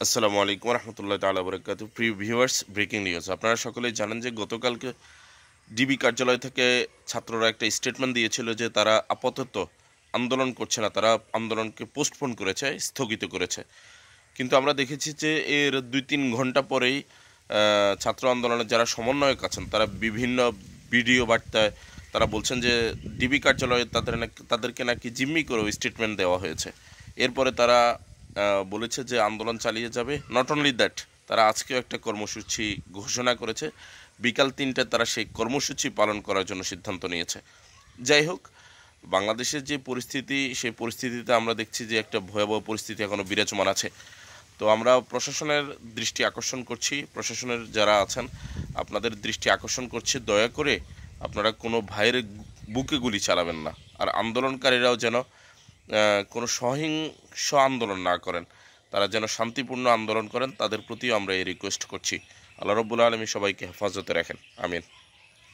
আসসালামু আলাইকুম রহমতুল্লাহ তাআলা বারাকাতুহু। প্রিয় ভিউয়ার্স, ব্রেকিং নিউজ। আপনারা সকলেই জানেন যে গতকালকে ডিবি কার্যালয় থেকে ছাত্ররা একটা স্টেটমেন্ট দিয়েছিল যে তারা আপাতত আন্দোলন করছে না, তারা আন্দোলনকে পোস্টপোন করেছে, স্থগিত করেছে। কিন্তু আমরা দেখেছি যে এর ২-৩ ঘন্টা পরেই ছাত্র আন্দোলনের যারা সমন্বয়ক আছেন তারা বিভিন্ন ভিডিও বার্তায় তারা বলছেন যে ডিবি কার্যালয়ে তাদেরকে নাকি জিম্মি করেও স্টেটমেন্ট দেওয়া হয়েছে। এরপরে তারা বলেছে যে আন্দোলন চালিয়ে যাবে। নট অনলি দ্যাট, তারা আজকেও একটা কর্মসূচি ঘোষণা করেছে। বিকাল ৩টায় তারা সেই কর্মসূচি পালন করার জন্য সিদ্ধান্ত নিয়েছে। যাই হোক, বাংলাদেশের যে পরিস্থিতি, সেই পরিস্থিতিতে আমরা দেখছি যে একটা ভয়াবহ পরিস্থিতি এখনও বিরাজমান আছে। তো আমরা প্রশাসনের দৃষ্টি আকর্ষণ করছি, প্রশাসনের যারা আছেন আপনাদের দৃষ্টি আকর্ষণ করছি, দয়া করে আপনারা কোনো ভাইয়ের বুকে গুলি চালাবেন না। আর আন্দোলনকারীরাও যেন কোনো সহিংস আন্দোলন না করেন, তারা যেন শান্তিপূর্ণ আন্দোলন করেন, তাদের প্রতিও আমরা এই রিকোয়েস্ট করছি। আল্লাহ রব্বুল আলামিন সবাইকে হেফাজতে রাখেন, আমিন।